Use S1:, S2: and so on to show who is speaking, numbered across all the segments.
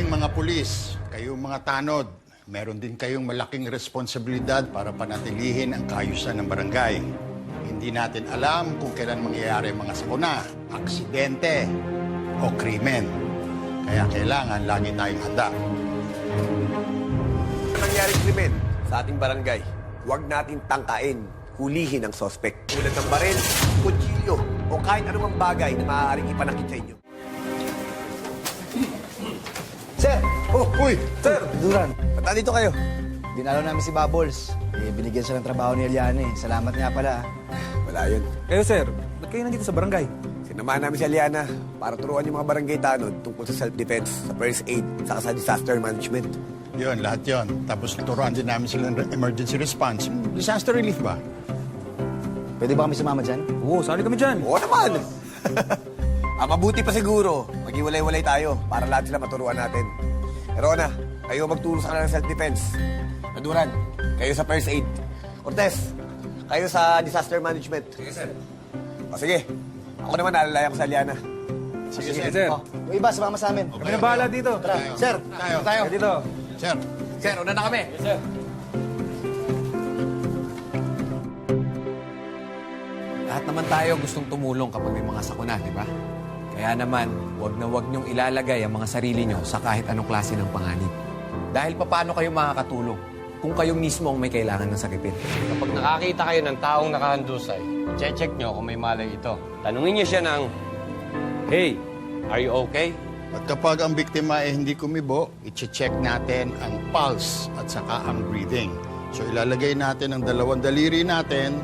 S1: kaming mga pulis, kayong mga tanod, meron din kayong malaking responsibilidad para panatilihin ang kaayusan ng barangay. Hindi natin alam kung kailan mangyayari ang mga sakuna, aksidente o krimen. Kaya kailangan lagi tayong handa.
S2: Nangyaring krimen sa ating barangay, huwag natin tangkain, hulihin ang sospek. Tulad ng baril, kutsilyo, o kahit anumang bagay na maaaring ipanakit sa inyo.
S3: Sir!
S2: Oh, uy! Sir!
S3: Duran,
S2: Ba't nandito kayo?
S3: dinalo namin si Bubbles. Binigyan siya ng trabaho ni Eliane. Salamat nga pala.
S2: Wala yun.
S4: Kayo, sir, ba't kayo nandito sa barangay?
S2: Sinamahan namin si Aliana para turuan yung mga barangay tanod tungkol sa self-defense, sa first aid, saka sa disaster management.
S1: Yun, lahat yun. Tapos turuan din namin sila ng emergency response. Disaster relief ba?
S3: Pwede ba kami sumama dyan?
S4: Oo, sali kami dyan.
S2: Oo naman! Mabuti pa siguro, maghiwalay-walay tayo para lahat sila maturuan natin. Pero na, kayo magturo sa kanila ng self-defense. Maduran, kayo sa first aid. Cortez, kayo sa disaster management. Sige, sir. O sige, ako naman naalalayan ko sa Aliana.
S1: Sige,
S4: Sir.
S3: Oh, yung iba, sumama sa amin.
S4: Kami na bahala dito.
S3: Tara, sir, tayo.
S4: Dito.
S1: Sir,
S2: Sir, una na kami.
S4: Sir.
S5: Lahat naman tayo gustong tumulong kapag may mga sakuna, di ba? Kaya naman, wag na wag niyong ilalagay ang mga sarili niyo sa kahit anong klase ng panganib. Dahil paano kayo makakatulong kung kayo mismo ang may kailangan ng sakipin?
S6: Kapag nakakita kayo ng taong nakahandusay, check nyo kung may malay ito. Tanungin nyo siya ng, "Hey, are you okay?"
S1: at kapag ang biktima ay hindi kumibo, i-check natin ang pulse at saka ang breathing. So ilalagay natin ang dalawang daliri natin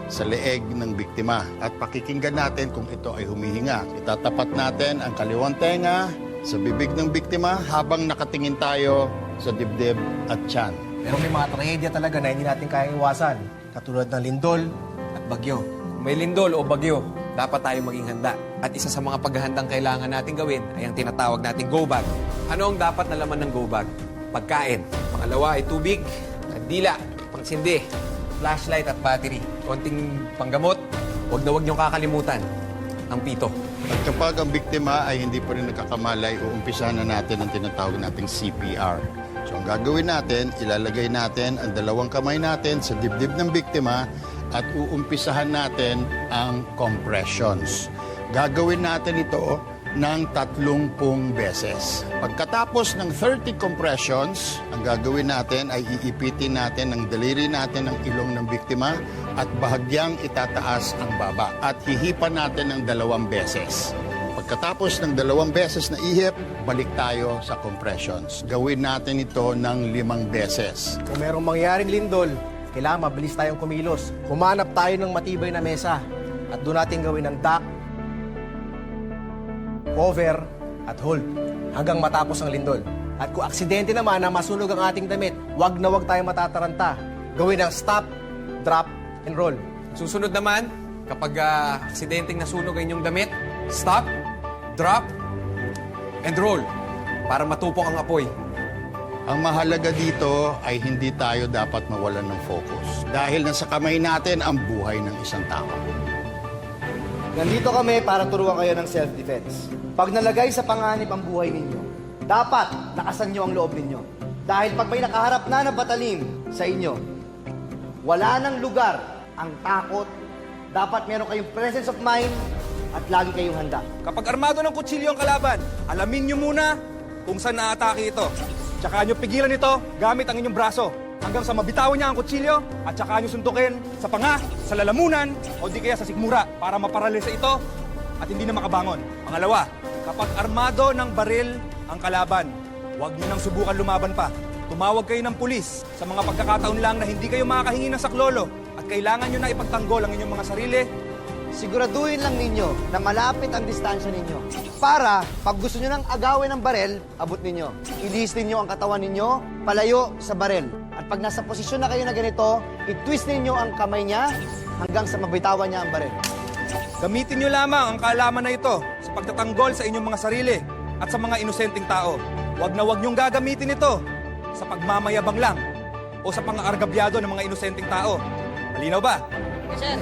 S1: sa leeg ng biktima at pakikinggan natin kung ito ay humihinga. Itatapat natin ang kaliwang tenga sa bibig ng biktima habang nakatingin tayo sa dibdib at tiyan.
S7: Pero may mga trahedya talaga na hindi natin kayang iwasan. Katulad ng lindol at bagyo.
S5: Kung may lindol o bagyo, dapat tayo maging handa. At isa sa mga paghahandang kailangan natin gawin ay ang tinatawag nating go bag. Ano ang dapat na laman ng go bag? Pagkain. Pangalawa ay tubig, kandila, pangsindi, flashlight at battery. Konting panggamot, huwag na huwag niyong kakalimutan ang pito.
S1: At kapag ang biktima ay hindi pa rin nakakamalay, uumpisahan na natin ang tinatawag nating CPR. So ang gagawin natin, ilalagay natin ang dalawang kamay natin sa dibdib ng biktima at uumpisahan natin ang compressions. Gagawin natin ito ng 30 beses. Pagkatapos ng 30 compressions, ang gagawin natin ay iipitin natin ang daliri natin ng ilong ng biktima at bahagyang itataas ang baba at hihipan natin ng 2 beses. Pagkatapos ng 2 beses na ihip, balik tayo sa compressions. Gawin natin ito ng 5 beses.
S7: Kung merong mangyaring lindol, kailangan mabilis tayong kumilos. Humanap tayo ng matibay na mesa at doon natin gawin ng duck, cover, at hold hanggang matapos ang lindol. At kung aksidente naman na masunog ang ating damit, wag na wag tayong matataranta. Gawin ng stop, drop, and roll.
S5: Susunod naman, kapag aksidenteng nasunog ang inyong damit, stop, drop, and roll para matupok ang apoy.
S1: Ang mahalaga dito ay hindi tayo dapat mawalan ng focus dahil nasa kamay natin ang buhay ng isang tao.
S3: Nandito kami para turuan kayo ng self-defense. Pag nalagay sa panganib ang buhay ninyo, dapat lakasan nyo ang loob ninyo. Dahil pag may nakaharap na na batalim sa inyo, wala nang lugar ang takot. Dapat meron kayong presence of mind at lagi kayong handa.
S4: Kapag armado ng kutsilyo ang kalaban, alamin niyo muna kung saan naatake ito. Tsaka niyo pigilan ito gamit ang inyong braso hanggang sa mabitawan niya ang kutsilyo at tsaka niyo suntukin sa panga, sa lalamunan o di kaya sa sikmura para maparalisa ito at hindi na makabangon. Pangalawa, kapag armado ng baril ang kalaban, huwag niyo nang subukan lumaban pa. Tumawag kayo ng pulis sa mga pagkakataon lang na hindi kayo makakahingi ng saklolo at kailangan niyo na ipagtanggol ang inyong mga sarili.
S3: Siguraduhin lang ninyo na malapit ang distansya ninyo. Para, pag gusto nyo nang agawin ng barel, abot ninyo. Ilihis ninyo ang katawan ninyo, palayo sa barel. At pag nasa posisyon na kayo na ganito, i-twist ninyo ang kamay niya hanggang sa mabitawan niya ang barel.
S4: Gamitin niyo lamang ang kaalaman na ito sa pagtatanggol sa inyong mga sarili at sa mga inosenteng tao. Huwag na huwag niyong gagamitin ito sa pagmamayabang lang o sa pang-aargabyado ng mga inosenteng tao. Malinaw ba?
S8: Sir,